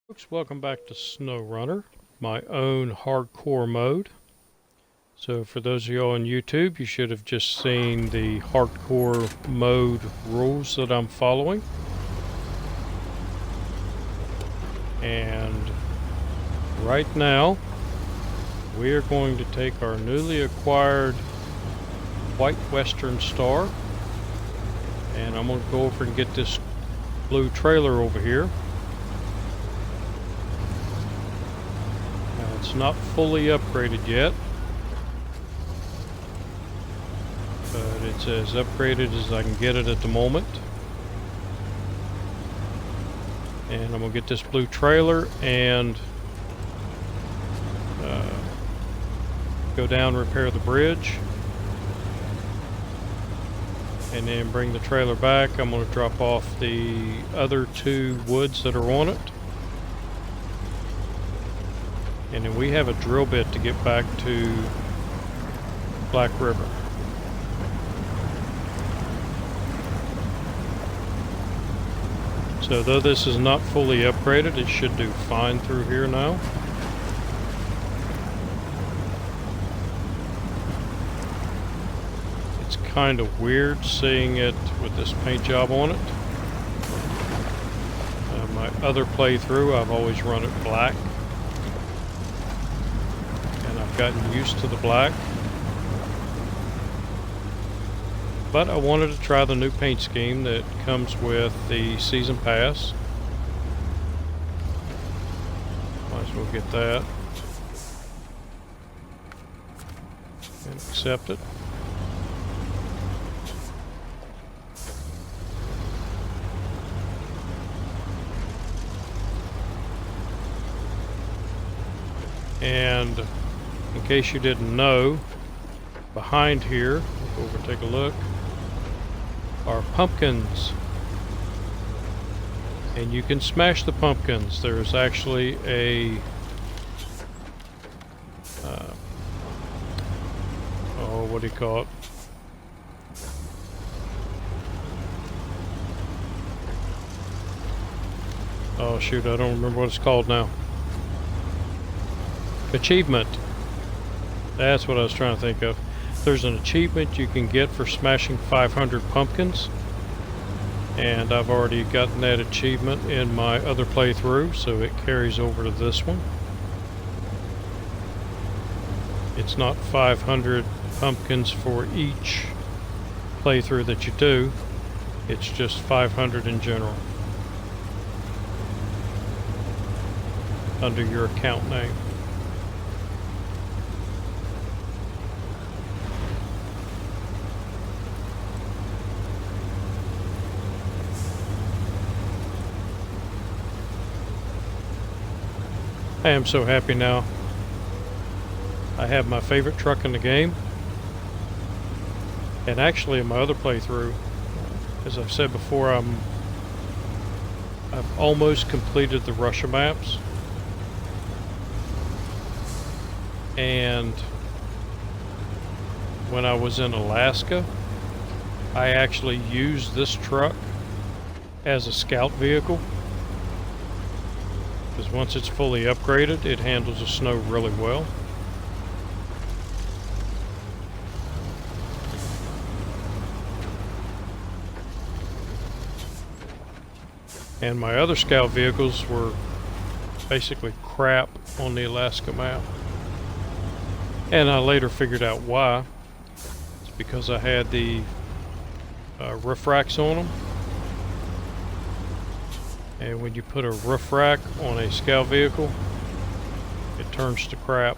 Folks, welcome back to SnowRunner, my own hardcore mode. So for those of you on YouTube, you should have just seen the hardcore mode rules that I'm following. And right now, we are going to take our newly acquired white western star, and I'm going to go over and get this blue trailer over here. It's not fully upgraded yet, but it's as upgraded as I can get it at the moment. And I'm going to get this blue trailer and go down, repair the bridge, and then bring the trailer back. I'm going to drop off the other two woods that are on it. And then we have a drill bit to get back to Black River. So though this is not fully upgraded, it should do fine through here now. It's kind of weird seeing it with this paint job on it. My other playthrough, I've always run it black. Gotten used to the black, but I wanted to try the new paint scheme that comes with the season pass. Might as well get that and accept it. And in case you didn't know, behind here, go over and take a look, are pumpkins. And you can smash the pumpkins. There's actually a what do you call it? Oh shoot, I don't remember what it's called now. Achievement. That's what I was trying to think of. There's an achievement you can get for smashing 500 pumpkins. And I've already gotten that achievement in my other playthrough, so it carries over to this one. It's not 500 pumpkins for each playthrough that you do. It's just 500 in general. Under your account name. I am so happy now. I have my favorite truck in the game. And actually in my other playthrough, as I've said before, I've almost completed the Russia maps. And when I was in Alaska, I actually used this truck as a scout vehicle. Because once it's fully upgraded, it handles the snow really well. And my other scout vehicles were basically crap on the Alaska map. And I later figured out why. It's because I had the roof racks on them. And when you put a roof rack on a scout vehicle, it turns to crap.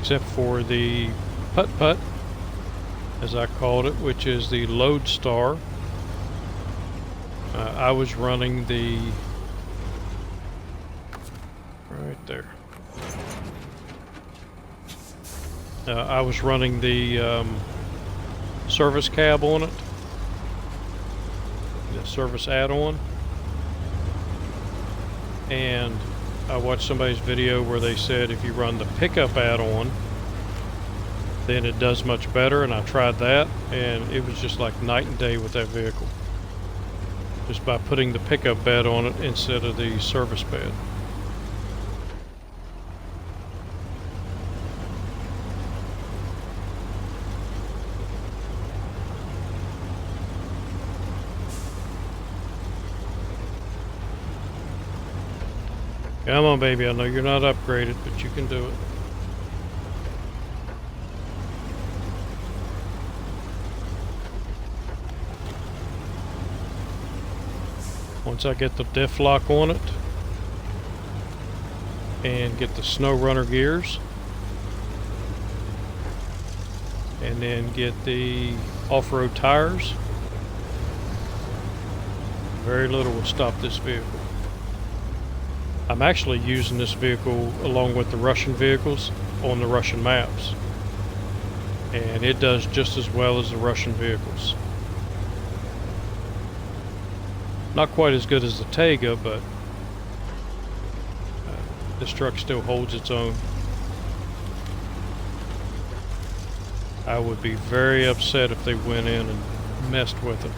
Except for the putt-putt, as I called it, which is the Lodestar. I was running the... right there. I was running the service cab on it. The service add-on. And I watched somebody's video where they said if you run the pickup add-on, then it does much better, and I tried that, and it was just like night and day with that vehicle. just by putting the pickup bed on it instead of the service bed. Come on, baby, I know you're not upgraded, but you can do it. Once I get the diff lock on it and get the SnowRunner gears and then get the off-road tires, very little will stop this vehicle. I'm actually using this vehicle along with the Russian vehicles on the Russian maps, and it does just as well as the Russian vehicles. Not quite as good as the Tega, but this truck still holds its own. I would be very upset if they went in and messed with it.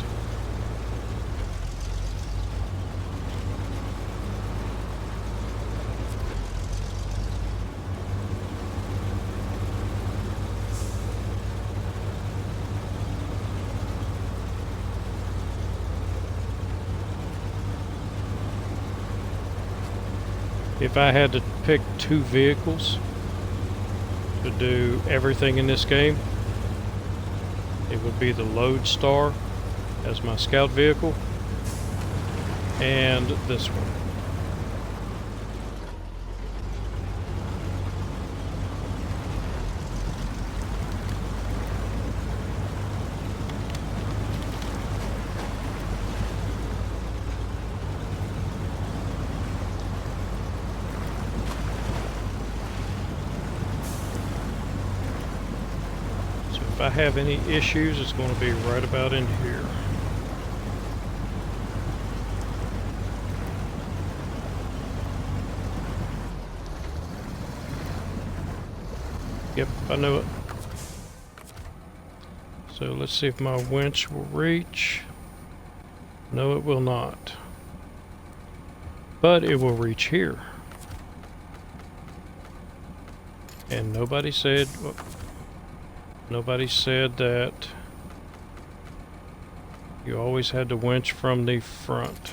If I had to pick two vehicles to do everything in this game, it would be the Lodestar as my scout vehicle and this one. If I have any issues, it's going to be right about in here. Yep, I knew it. So let's see if my winch will reach. No, it will not. But it will reach here. And nobody said that you always had to winch from the front.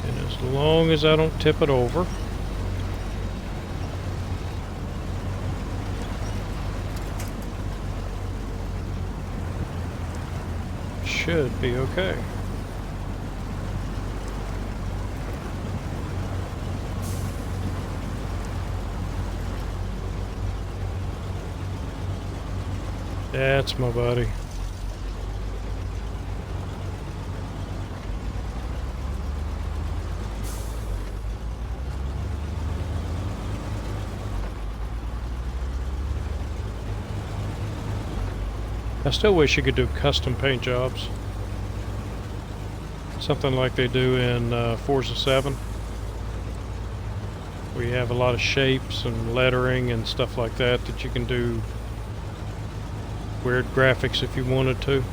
And as long as I don't tip it over, should be okay. That's my buddy. I still wish you could do custom paint jobs. Something like they do in Forza 7. Where you have a lot of shapes and lettering and stuff like that that you can do weird graphics if you wanted to.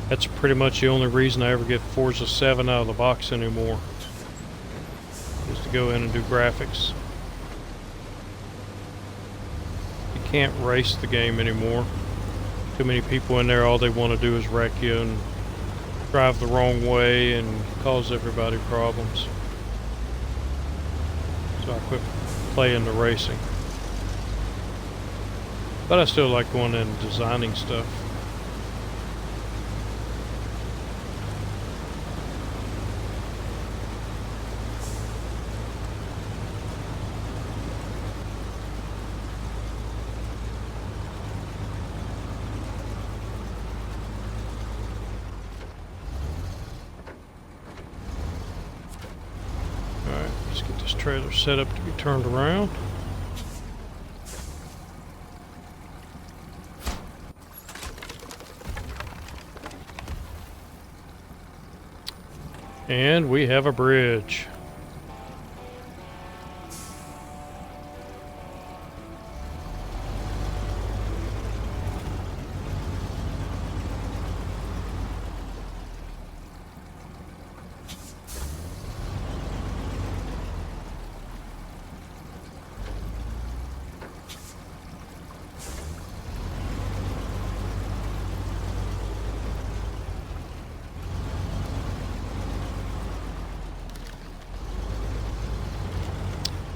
That's pretty much the only reason I ever get Forza 7 out of the box anymore. Is to go in and do graphics. You can't race the game anymore. Too many people in there, all they want to do is wreck you and drive the wrong way and cause everybody problems. So I quit playing the racing. But I still like going in and designing stuff. Trailer set up to be turned around. And we have a bridge.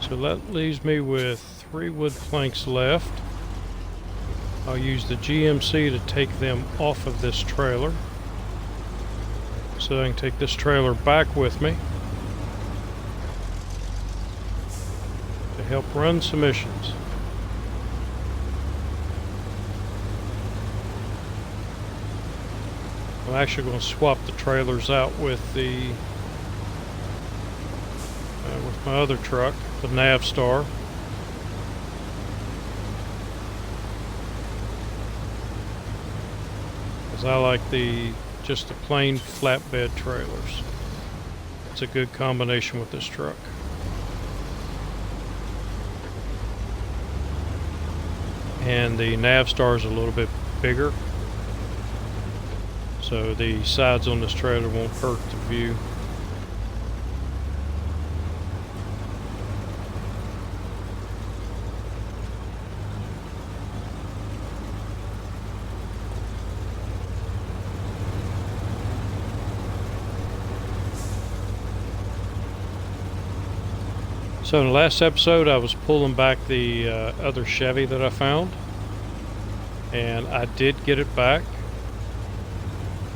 So that leaves me with 3 wood planks left. I'll use the GMC to take them off of this trailer, so I can take this trailer back with me to help run some missions. I'm actually going to swap the trailers out with the with my other truck, the Navstar. Because I like just the plain flatbed trailers. It's a good combination with this truck. And the Navstar is a little bit bigger, so the sides on this trailer won't hurt the view. So in the last episode I was pulling back the other Chevy that I found, and I did get it back.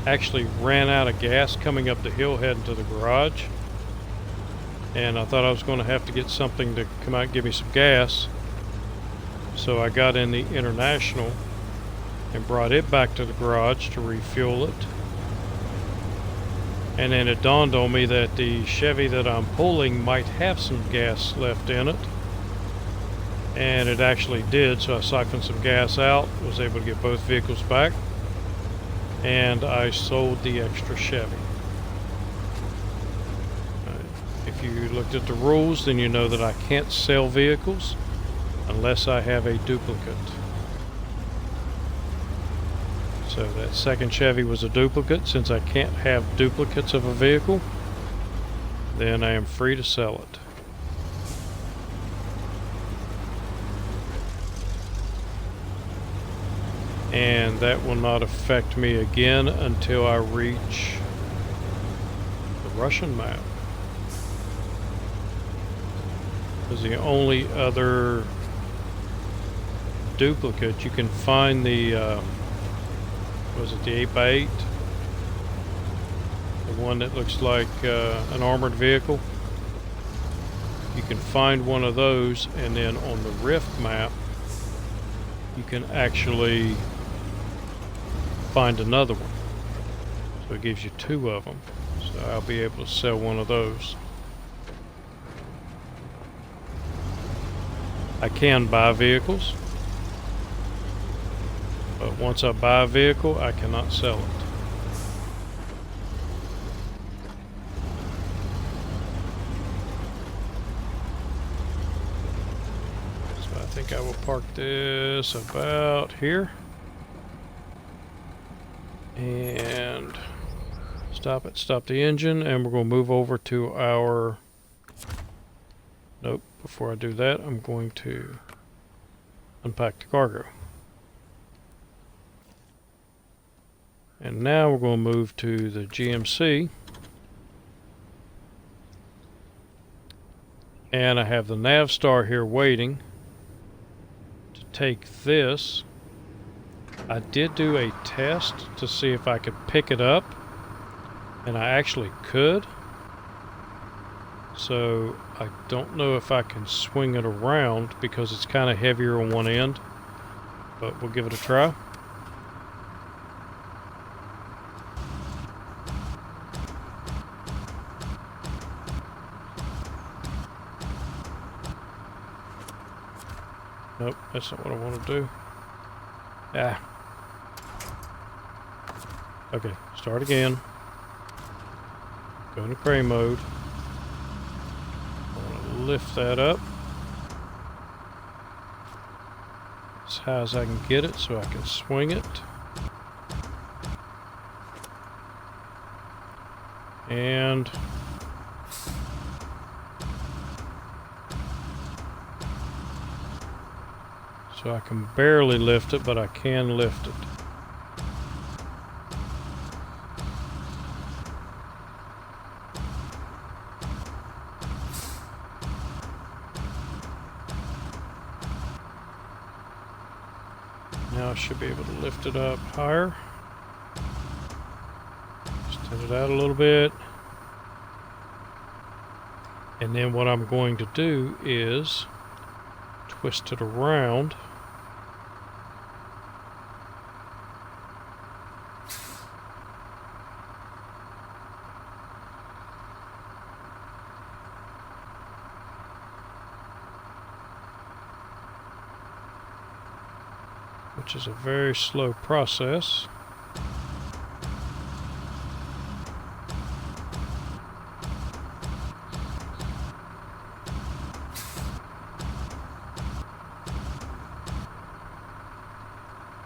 Actually ran out of gas coming up the hill heading to the garage, and I thought I was going to have to get something to come out and give me some gas, so I got in the International and brought it back to the garage to refuel it. And then it dawned on me that the Chevy that I'm pulling might have some gas left in it. And it actually did, so I siphoned some gas out, was able to get both vehicles back, and I sold the extra Chevy. If you looked at the rules, then you know that I can't sell vehicles unless I have a duplicate. So that second Chevy was a duplicate. Since I can't have duplicates of a vehicle, then I am free to sell it. And that will not affect me again until I reach the Russian map. Because the only other duplicate, you can find the was it the 8x8? The one that looks like an armored vehicle. You can find one of those, and then on the Rift map you can actually find another one. So it gives you 2 of them. So I'll be able to sell one of those. I can buy vehicles, but once I buy a vehicle, I cannot sell it. So I think I will park this about here. And stop it, stop the engine, and we're going to move over to our... Nope, before I do that, I'm going to unpack the cargo. And now we're going to move to the GMC. And I have the Navstar here waiting to take this. I did do a test to see if I could pick it up, and I actually could. So I don't know if I can swing it around because it's kind of heavier on one end, but we'll give it a try. Nope, that's not what I want to do. Ah. Okay, start again. Go into crane mode. I want to lift that up as high as I can get it so I can swing it. And so I can barely lift it, but I can lift it. Now I should be able to lift it up higher. Extend it out a little bit. And then what I'm going to do is twist it around. Which is a very slow process.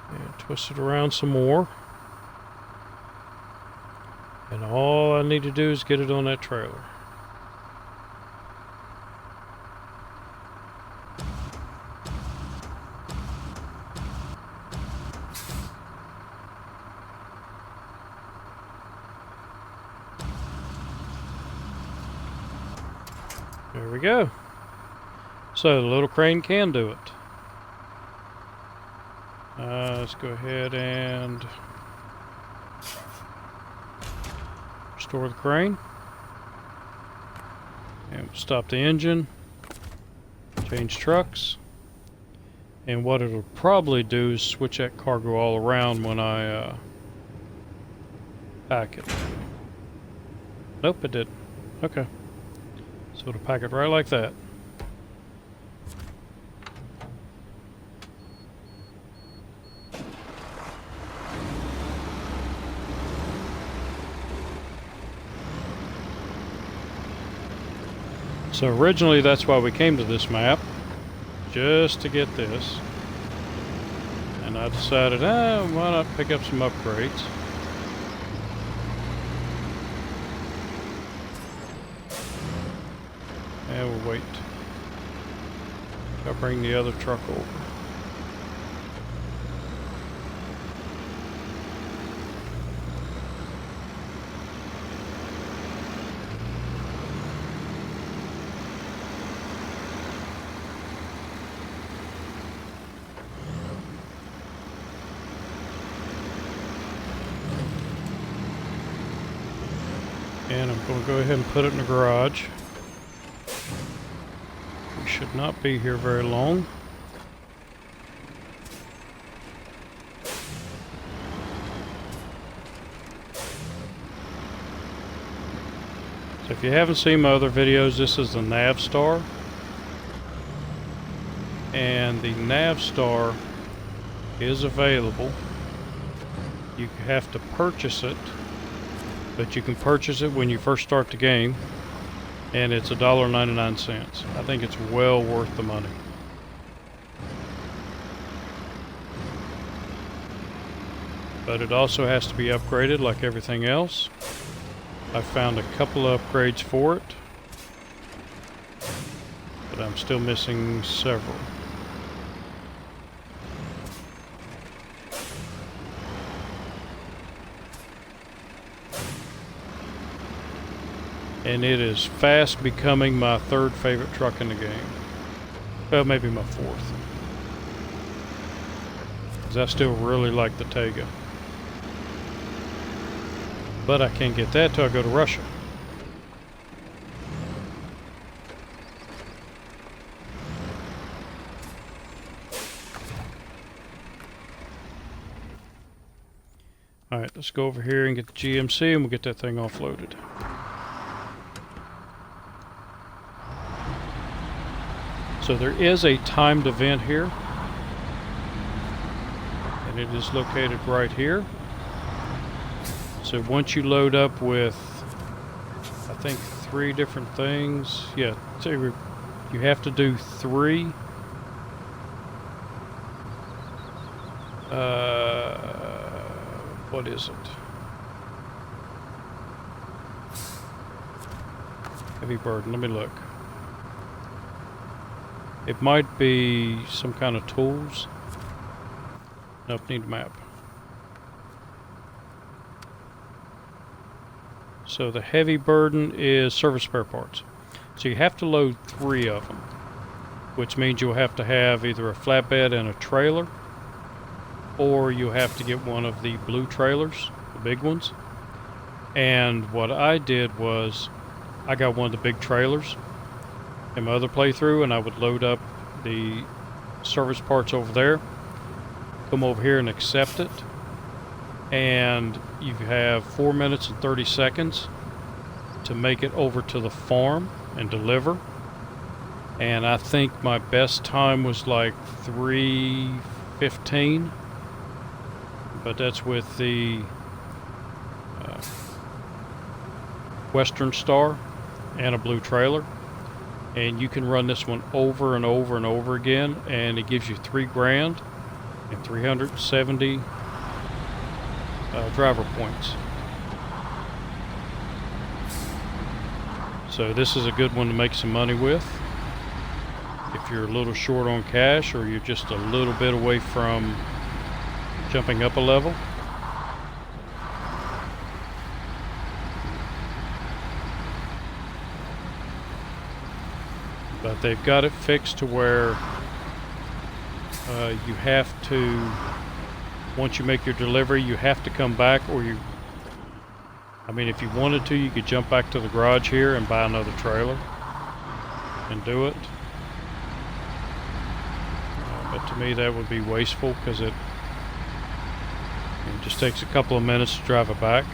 And twist it around some more. And all I need to do is get it on that trailer. There we go. So the little crane can do it. Let's go ahead and restore the crane. And stop the engine. Change trucks. And what it'll probably do is switch that cargo all around when I pack it. Nope, it didn't. Okay. So it'll pack it right like that. So originally that's why we came to this map, just to get this. And I decided, why not pick up some upgrades? And we'll wait. I'll bring the other truck over. And I'm going to go ahead and put it in the garage. We should not be here very long. So if you haven't seen my other videos, this is the Navstar. And the Navstar is available. You have to purchase it. But you can purchase it when you first start the game, and it's $1.99. I think it's well worth the money. But it also has to be upgraded like everything else. I found a couple of upgrades for it, but I'm still missing several. And it is fast becoming my third favorite truck in the game. Well, maybe my fourth. Because I still really like the Tega. But I can't get that till I go to Russia. Alright, let's go over here and get the GMC and we'll get that thing offloaded. So there is a timed event here, and it is located right here. So once you load up with I think 3 different things. Yeah, so you have to do 3. What is it? Heavy burden. Let me look. It might be some kind of tools. Nope, need a map. So the heavy burden is service spare parts. So you have to load 3 of them, which means you'll have to have either a flatbed and a trailer, or you have to get one of the blue trailers, the big ones. And what I did was I got one of the big trailers in my other playthrough, and I would load up the service parts over there, come over here and accept it, and you have 4 minutes and 30 seconds to make it over to the farm and deliver. And I think my best time was like 3:15, but that's with the Western Star and a blue trailer. And you can run this one over and over and over again, and it gives you $3 grand and 370 driver points. So this is a good one to make some money with if you're a little short on cash, or you're just a little bit away from jumping up a level. But they've got it fixed to where you have to, once you make your delivery, you have to come back, or I mean, if you wanted to, you could jump back to the garage here and buy another trailer and do it. But to me, that would be wasteful, because it just takes a couple of minutes to drive it back.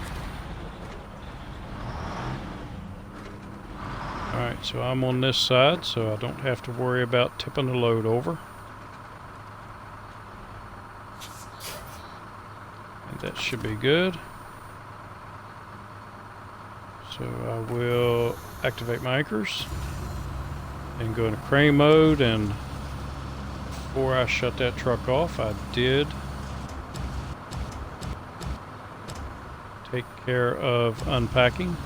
Alright, so I'm on this side, so I don't have to worry about tipping the load over. And that should be good. So I will activate my anchors and go into crane mode, and before I shut that truck off, I did take care of unpacking.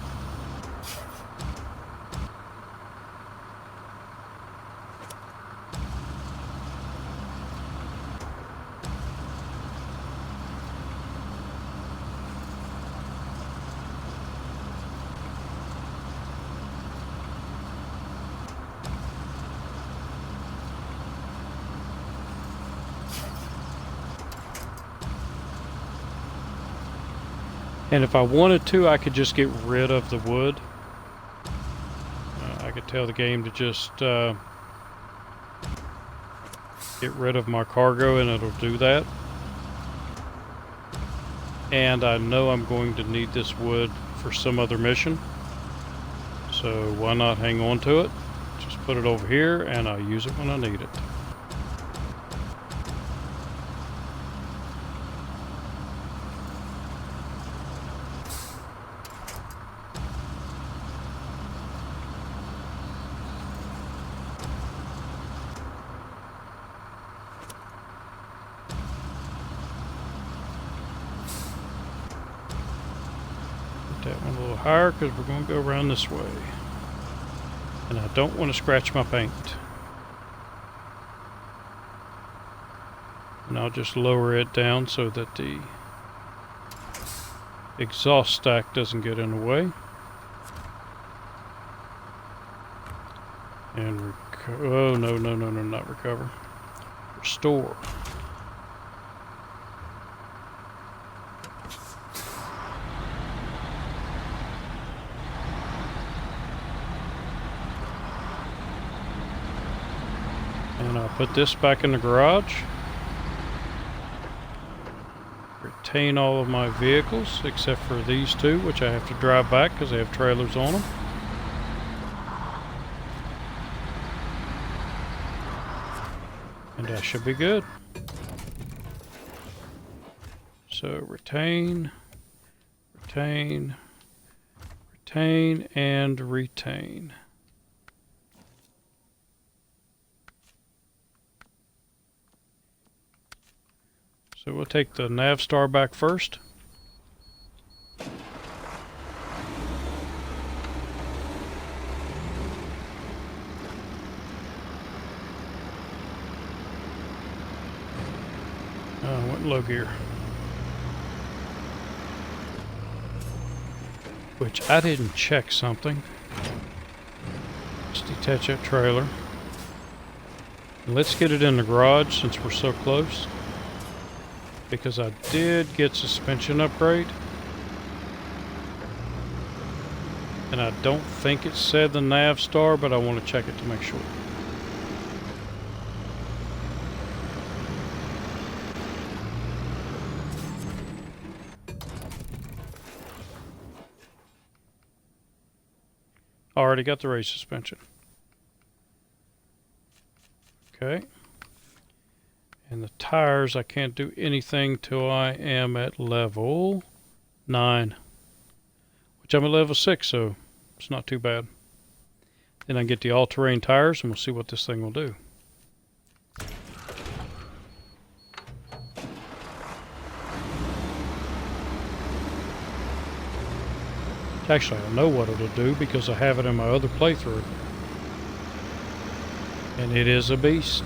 And if I wanted to, I could just get rid of the wood. I could tell the game to just get rid of my cargo, and it'll do that. And I know I'm going to need this wood for some other mission, so why not hang on to it? Just put it over here, and I'll use it when I need it. That one a little higher, because we're going to go around this way, and I don't want to scratch my paint. And I'll just lower it down so that the exhaust stack doesn't get in the way. And oh no, not recover, restore. And I'll put this back in the garage. Retain all of my vehicles except for these 2, which I have to drive back because they have trailers on them. And I should be good. So retain, Retain and retain. So we'll take the nav star back first. Went low gear. Which I didn't check something. Let's detach that trailer. And let's get it in the garage since we're so close. Because I did get suspension upgrade. And I don't think it said the nav star, but I want to check it to make sure. Already got the race suspension. Okay. And the tires, I can't do anything till I am at level 9. Which I'm at level 6, so it's not too bad. Then I get the all-terrain tires and we'll see what this thing will do. Actually, I know what it'll do because I have it in my other playthrough. And it is a beast.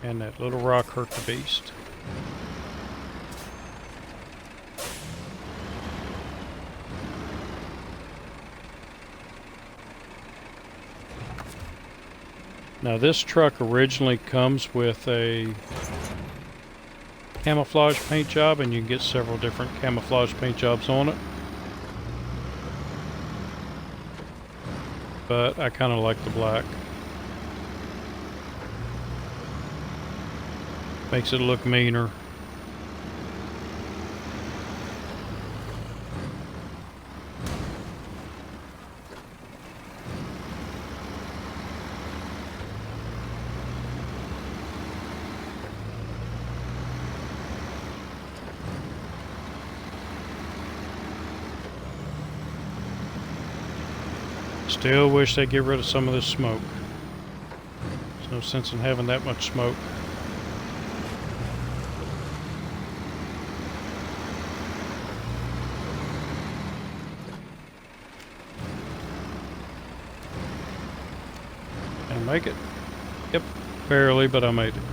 And that little rock hurt the beast. Now this truck originally comes with a camouflage paint job, and you can get several different camouflage paint jobs on it. But I kind of like the black. Makes it look meaner. Still wish they'd get rid of some of this smoke. There's no sense in having that much smoke. Did I make it? Yep, barely, but I made it.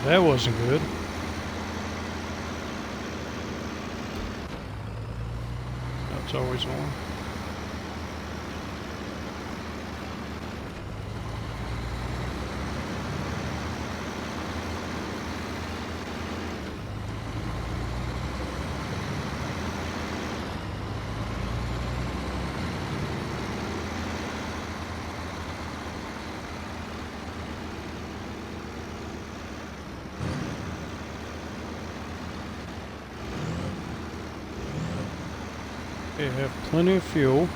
That wasn't good. That's always on. Okay, have plenty of fuel.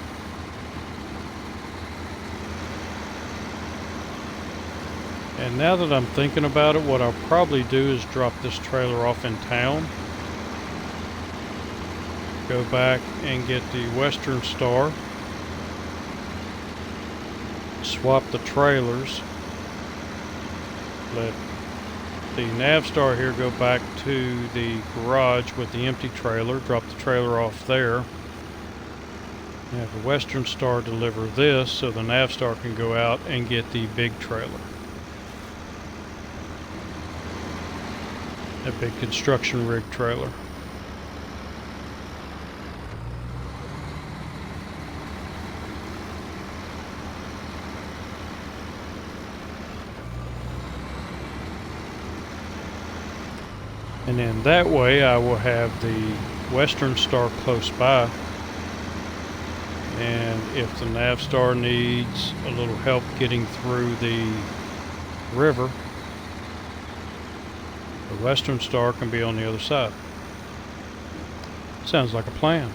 And now that I'm thinking about it, what I'll probably do is drop this trailer off in town. Go back and get the Western Star. Swap the trailers. Let the nav star here go back to the garage with the empty trailer, drop the trailer off there. Have the Western Star deliver this so the nav star can go out and get the big trailer. A big construction rig trailer. And then that way I will have the Western Star close by. And if the nav star needs a little help getting through the river, the Western Star can be on the other side. Sounds like a plan.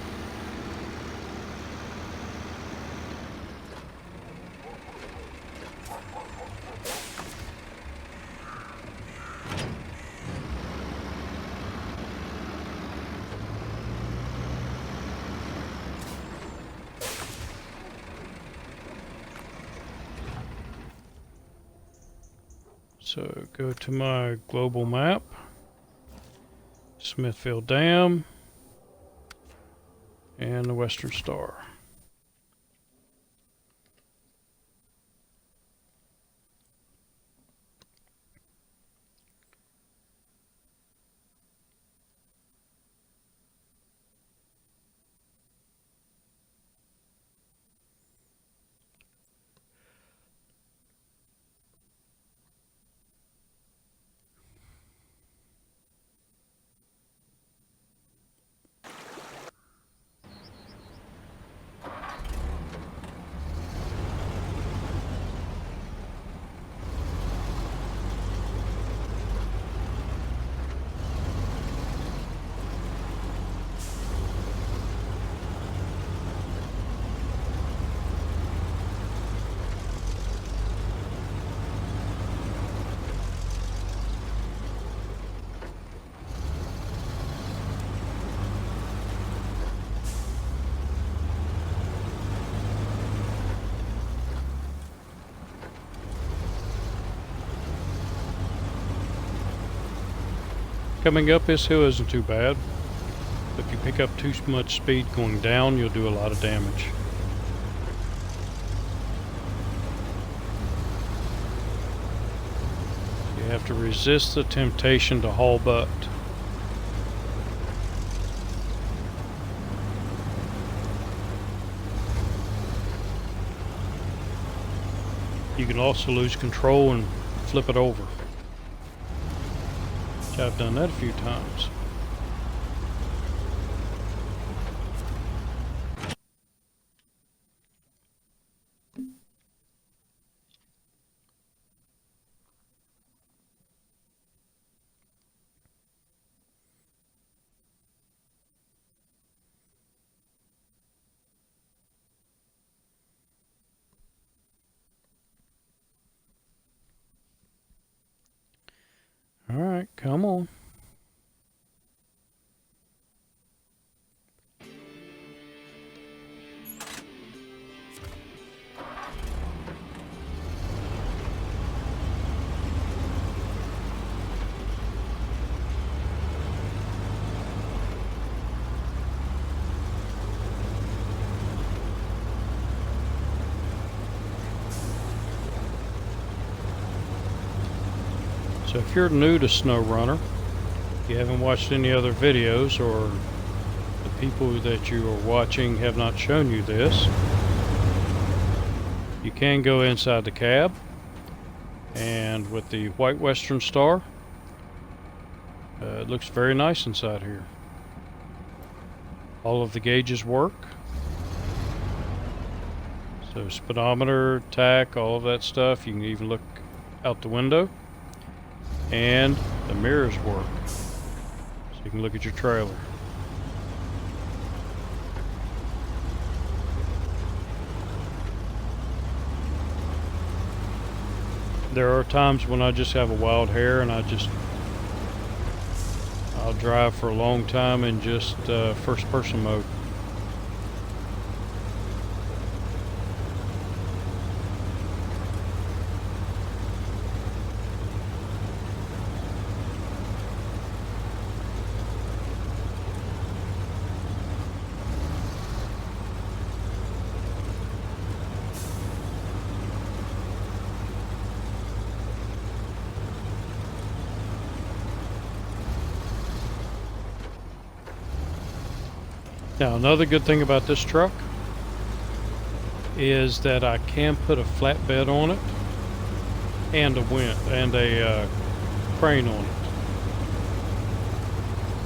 So go to my global map, Smithfield Dam, and the Western Star. Coming up this hill isn't too bad. If you pick up too much speed going down, you'll do a lot of damage. You have to resist the temptation to haul butt. You can also lose control and flip it over. I've done that a few times. All right, come on. So if you're new to SnowRunner, you haven't watched any other videos, or the people that you are watching have not shown you this, you can go inside the cab, and with the white Western Star, it looks very nice inside here. All of the gauges work. So speedometer, tack, all of that stuff. You can even look out the window. And the mirrors work, so you can look at your trailer. There are times when I just have a wild hair and I'll drive for a long time in just first person mode. Now, another good thing about this truck is that I can put a flatbed on it and a crane on it.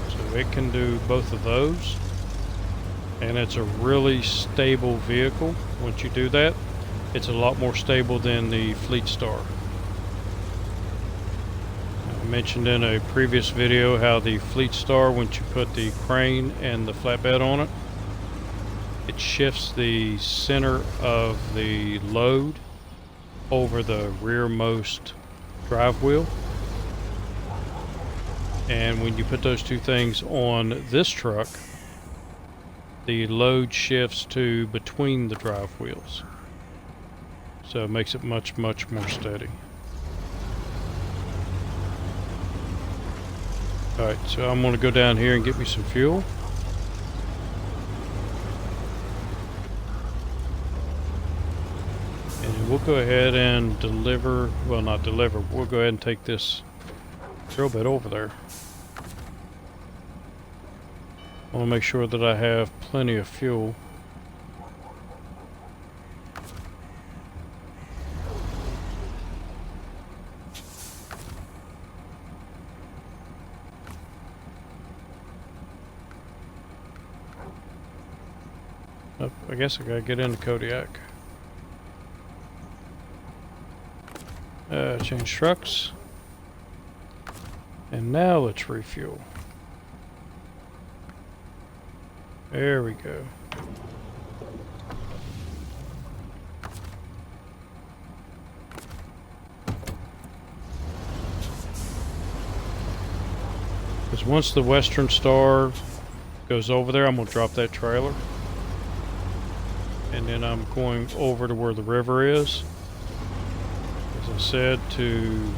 So it can do both of those, and it's a really stable vehicle. Once you do that, it's a lot more stable than the Fleet Star. I mentioned in a previous video how the Fleet Star, once you put the crane and the flatbed on it, it shifts the center of the load over the rearmost drive wheel. And when you put those two things on this truck, the load shifts to between the drive wheels. So it makes it much, much more steady. Alright, so I'm going to go down here and get me some fuel. And we'll go ahead and deliver, well, not deliver, we'll go ahead and take this drill bit over there. I want to make sure that I have plenty of fuel. Oh, I guess I gotta get into Kodiak. Change trucks. And now let's refuel. There we go. Because once the Western Star goes over there, I'm going to drop that trailer. And then I'm going over to where the river is. As I said, to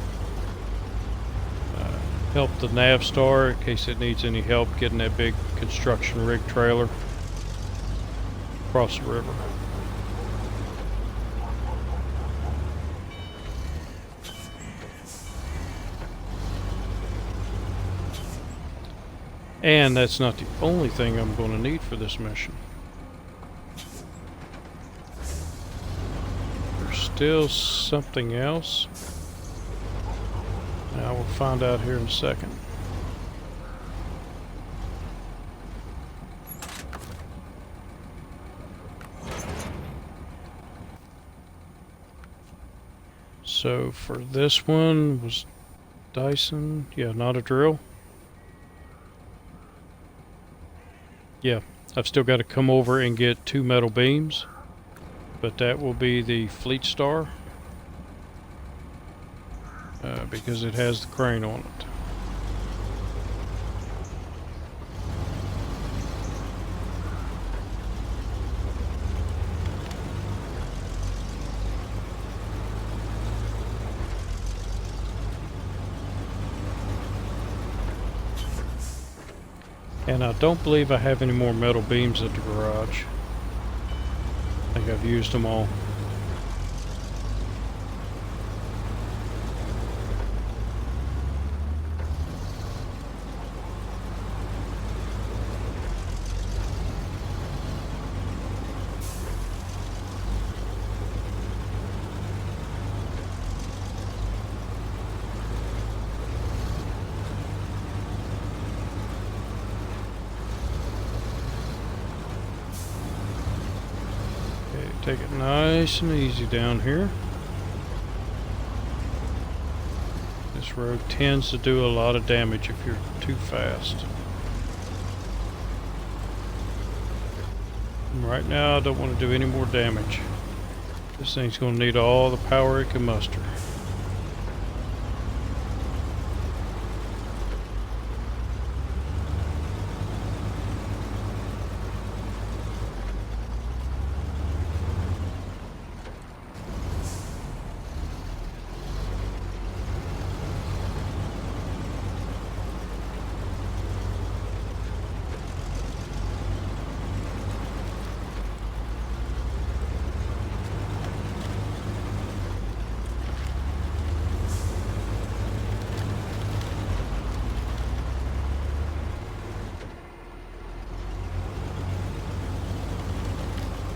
help the nav star in case it needs any help getting that big construction rig trailer across the river. And that's not the only thing I'm going to need for this mission. There's still something else. Now we'll find out here in a second. So for this one was Dyson, yeah, not a drill. Yeah, I've still got to come over and get 2 metal beams, but that will be the Fleet Star. Because it has the crane on it. And I don't believe I have any more metal beams at the garage. I think I've used them all. Take it nice and easy down here. This road tends to do a lot of damage if you're too fast. And right now I don't want to do any more damage. This thing's going to need all the power it can muster.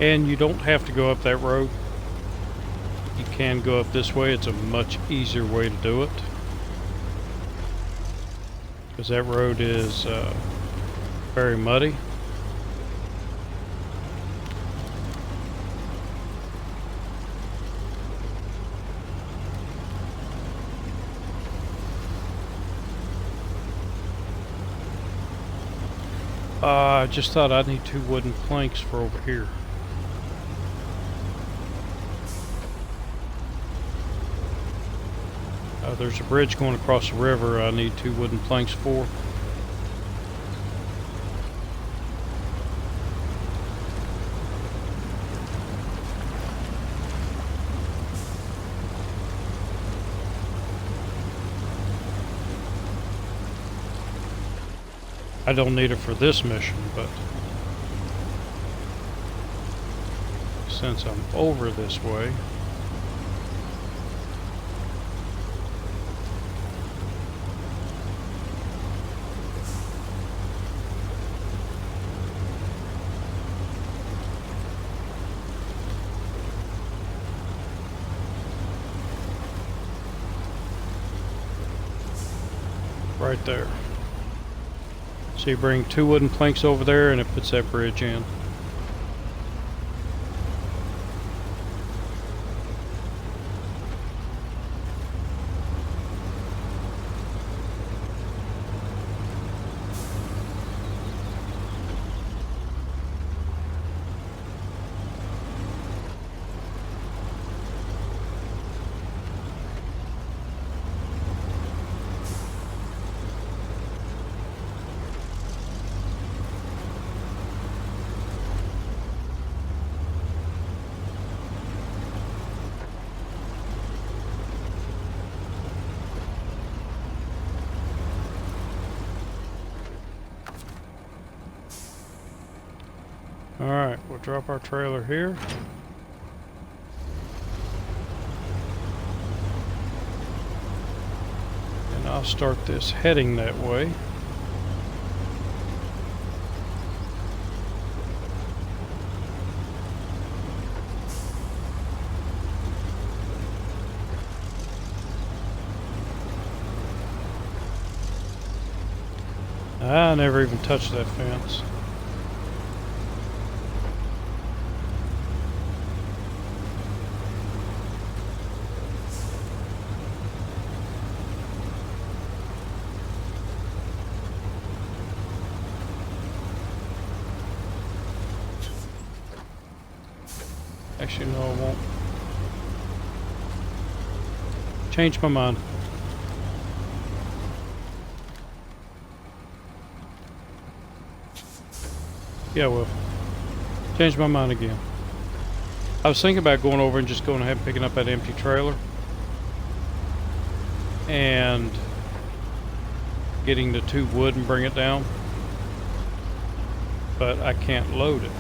And you don't have to go up that road. You can go up this way. It's a much easier way to do it, because that road is very muddy. I just thought I'd need 2 wooden planks for over here. There's a bridge going across the river I need 2 wooden planks for. I don't need it for this mission, but since I'm over this way, right there. So you bring 2 wooden planks over there and it puts that bridge in. Alright, we'll drop our trailer here. And I'll start this heading that way. I never even touched that fence. Actually, no, I won't. Change my mind. Yeah, well, change my mind again. I was thinking about going over and just going ahead and picking up that empty trailer and getting the 2 wood and bring it down, but I can't load it.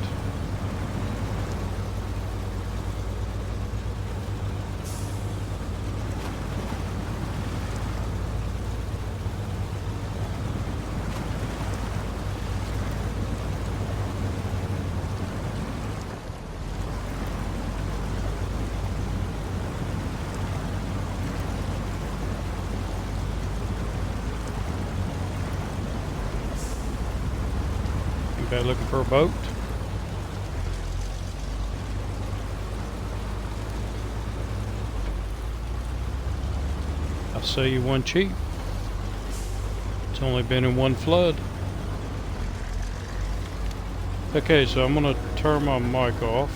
Okay, looking for a boat. I'll sell you one cheap. It's only been in 1 flood. Okay, so I'm gonna turn my mic off.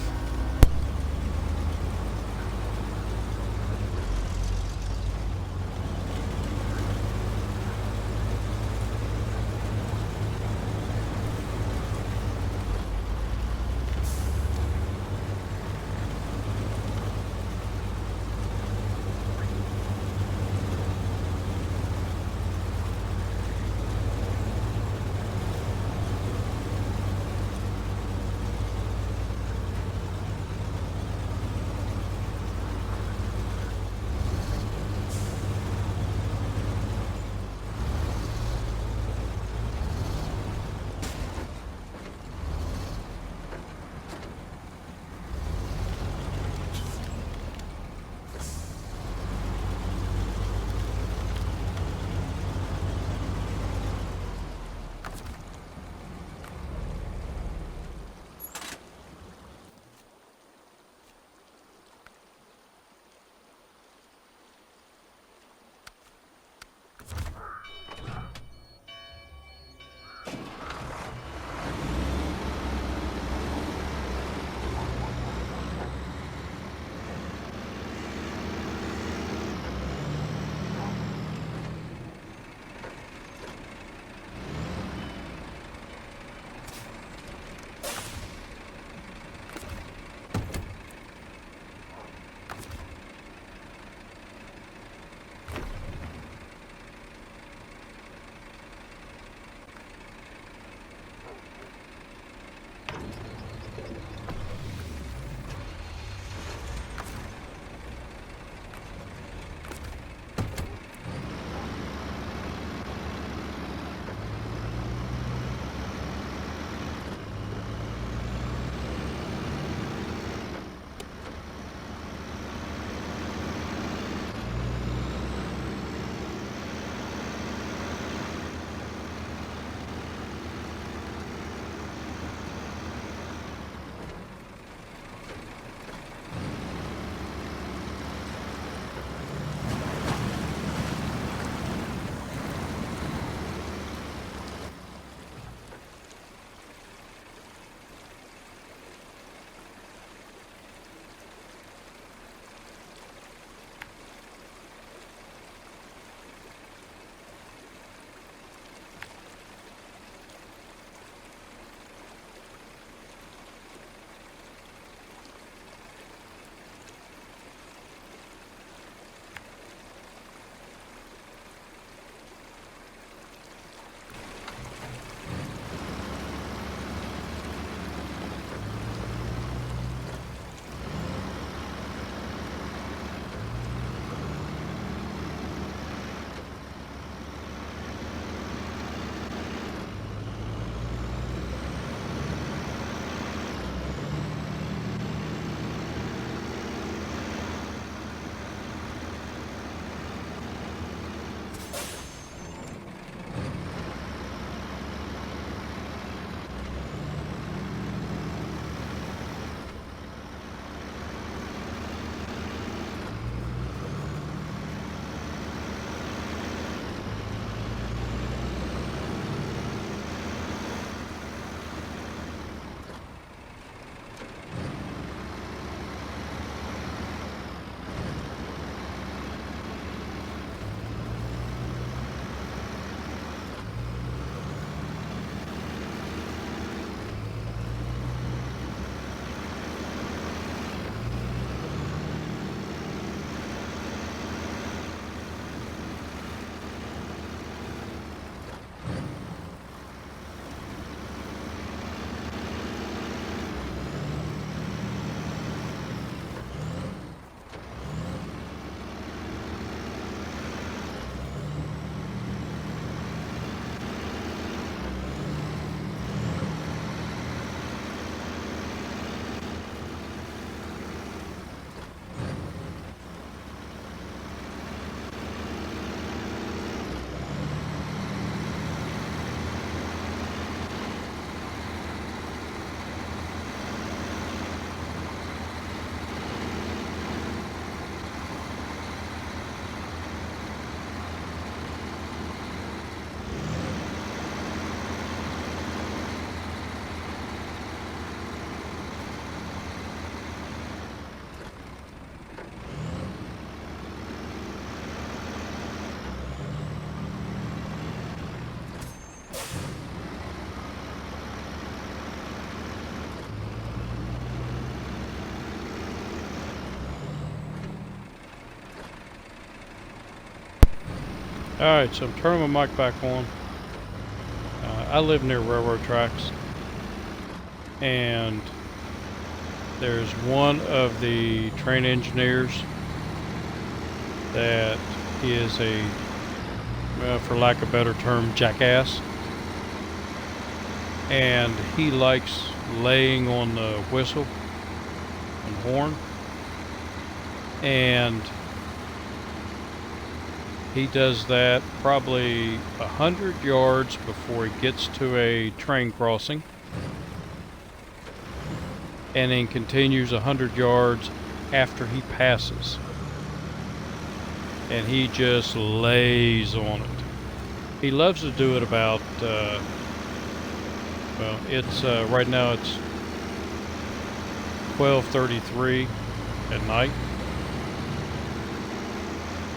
Alright, so I'm turning my mic back on. I live near railroad tracks, and there's one of the train engineers that is a, well, for lack of a better term, jackass. And he likes laying on the whistle and horn, and he does that probably 100 yards before he gets to a train crossing, and then continues 100 yards after he passes, and he just lays on it. He loves to do it about well, it's right now it's 12:33 at night,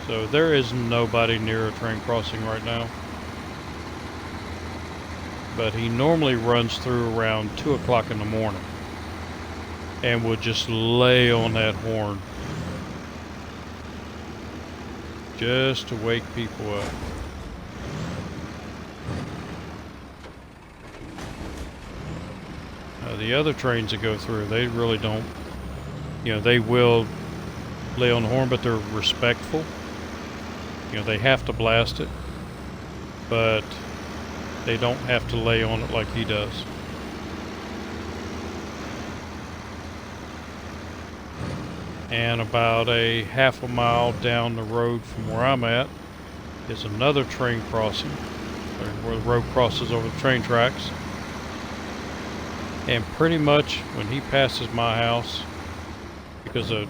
so there is nobody near a train crossing right now. But he normally runs through around 2 o'clock in the morning and would just lay on that horn just to wake people up. The other trains that go through, they really don't, you know, they will lay on the horn, but they're respectful. You know, they have to blast it, but they don't have to lay on it like he does. And about a half a mile down the road from where I'm at is another train crossing, where the road crosses over the train tracks. And pretty much when he passes my house, because the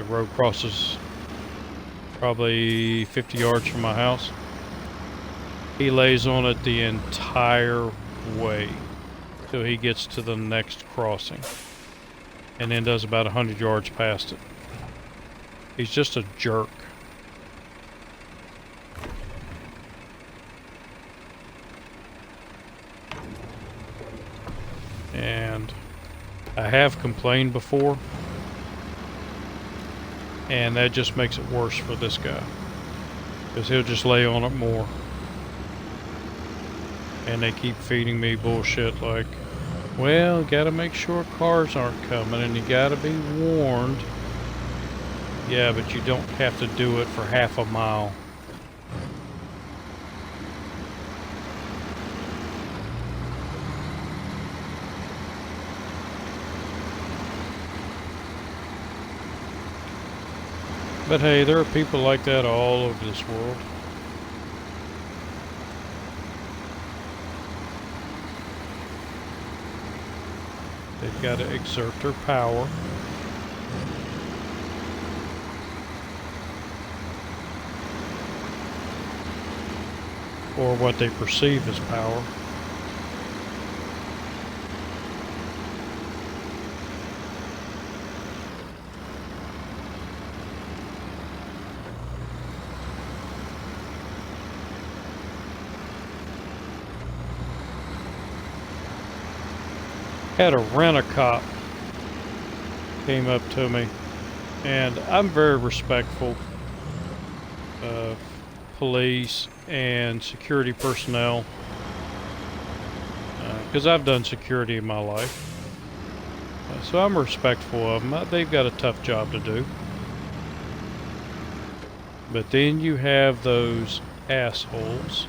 road crosses probably 50 yards from my house, he lays on it the entire way till he gets to the next crossing, and then does about 100 yards past it. He's just a jerk. And I have complained before, and that just makes it worse for this guy, because he'll just lay on it more. And they keep feeding me bullshit like, well, gotta make sure cars aren't coming and you gotta be warned. Yeah, but you don't have to do it for half a mile. But hey, there are people like that all over this world. They've got to exert their power. Or what they perceive as power. Had a rent-a-cop came up to me, and I'm very respectful of police and security personnel, because I've done security in my life, so I'm respectful of them. They've got a tough job to do. But then you have those assholes,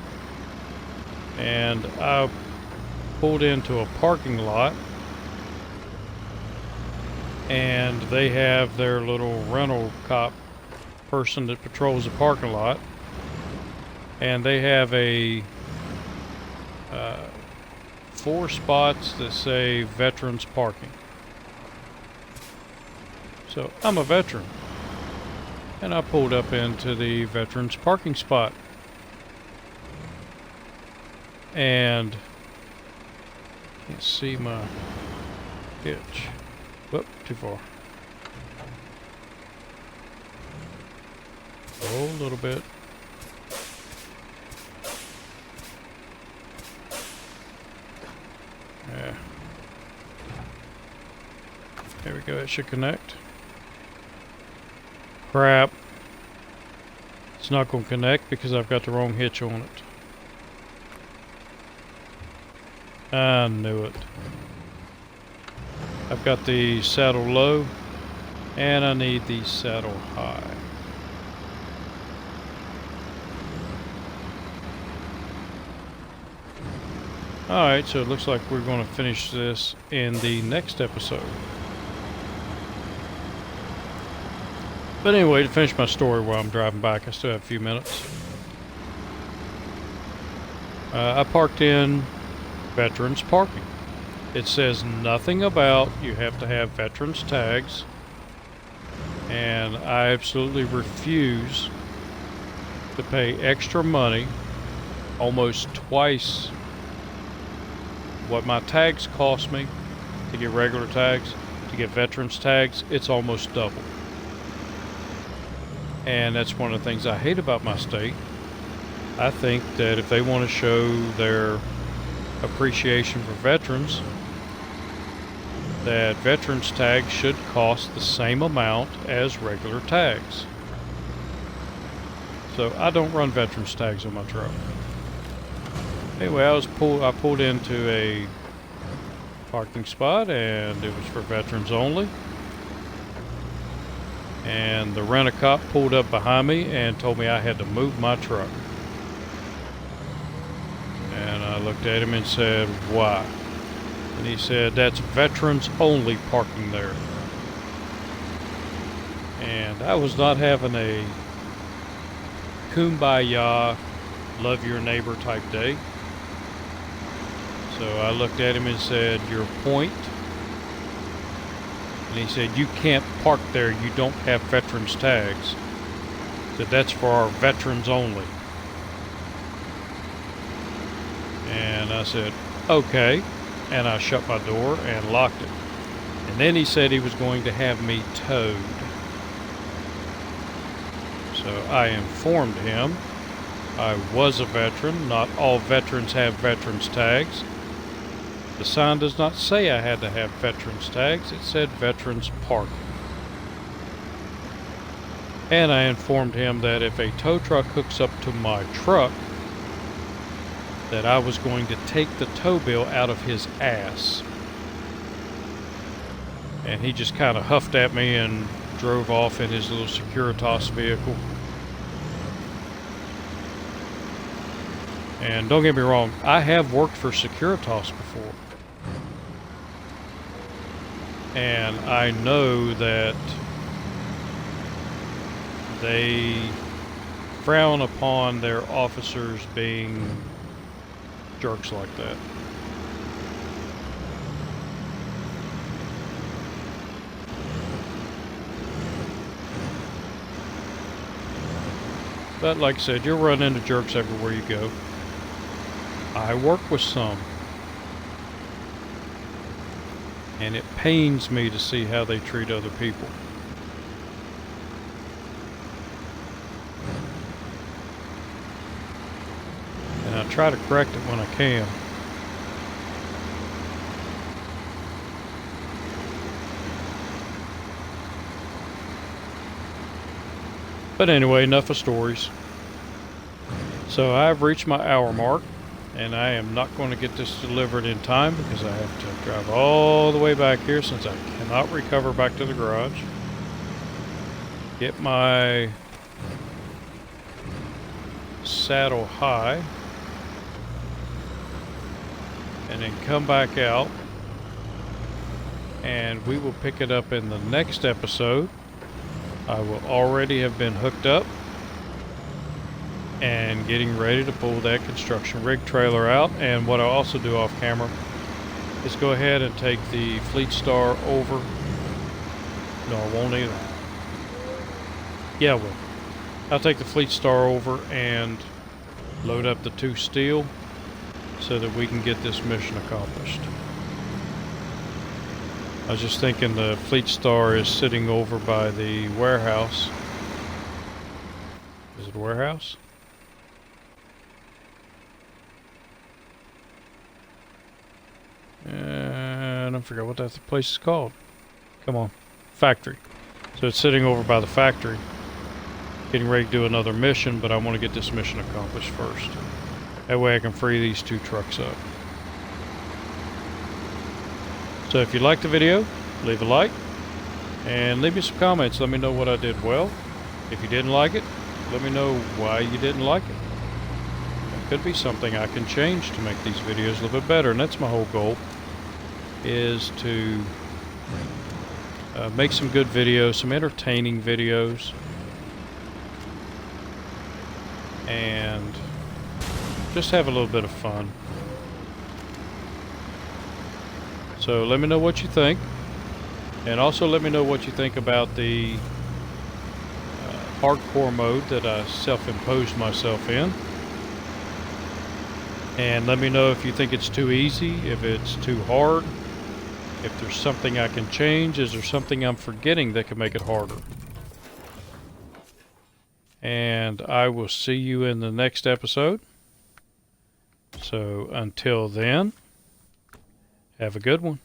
and I pulled into a parking lot, and they have their little rental cop person that patrols the parking lot, and they have a 4 spots that say veterans parking. So I'm a veteran, and I pulled up into the veterans parking spot, and can't see my hitch. Whoop, too far. Oh, a little bit. Yeah. There we go, it should connect. Crap. It's not going to connect because I've got the wrong hitch on it. I knew it. I've got the saddle low, and I need the saddle high. Alright, so it looks like we're going to finish this in the next episode. But anyway, to finish my story while I'm driving back, I still have a few minutes. I parked in veterans parking. It says nothing about you have to have veterans tags, and I absolutely refuse to pay extra money, almost twice what my tags cost me to get regular tags. To get veterans tags, it's almost double. And that's one of the things I hate about my state. I think that if they want to show their appreciation for veterans, that veterans tags should cost the same amount as regular tags. So I don't run veterans tags on my truck. Anyway, I pulled into a parking spot, and it was for veterans only. And the rent-a-cop pulled up behind me and told me I had to move my truck. And I looked at him and said, "Why?" And he said, "That's veterans only parking there." And I was not having a kumbaya, love your neighbor type day. So I looked at him and said, "Your point?" And he said, "You can't park there. You don't have veterans tags." I said, "That's for our veterans only." And I said, "Okay." And I shut my door and locked it. And then he said he was going to have me towed. So I informed him I was a veteran. Not all veterans have veterans tags. The sign does not say I had to have veterans tags. It said veterans parking. And I informed him that if a tow truck hooks up to my truck, that I was going to take the tow bill out of his ass. And he just kind of huffed at me and drove off in his little Securitas vehicle. And don't get me wrong, I have worked for Securitas before. And I know that they frown upon their officers being jerks like that. But like I said, you'll run into jerks everywhere you go. I work with some. And it pains me to see how they treat other people. And I try to correct it when I can. But anyway, enough of stories. So I've reached my hour mark. And I am not going to get this delivered in time because I have to drive all the way back here since I cannot recover back to the garage. Get my saddle high. And then come back out. And we will pick it up in the next episode. I will already have been hooked up and getting ready to pull that construction rig trailer out. And what I'll also do off camera is go ahead and take the Fleet Star over. No, I won't either. Yeah, I will. I'll take the Fleet Star over and load up the 2 steel so that we can get this mission accomplished. I was just thinking the Fleet Star is sitting over by the warehouse. Is it a warehouse? And I forgot what that place is called. Come on. Factory. So it's sitting over by the factory. getting ready to do another mission, but I want to get this mission accomplished first. That way I can free these 2 trucks up. So if you liked the video, leave a like and leave me some comments. Let me know what I did well. If you didn't like it, let me know why you didn't like it. It could be something I can change to make these videos a little bit better, and that's my whole goal, is to make some good videos, some entertaining videos, and just have a little bit of fun. So let me know what you think, and also let me know what you think about the hardcore mode that I self-imposed myself in. And let me know if you think it's too easy, if it's too hard, if there's something I can change, is there something I'm forgetting that can make it harder. And I will see you in the next episode. So until then, have a good one.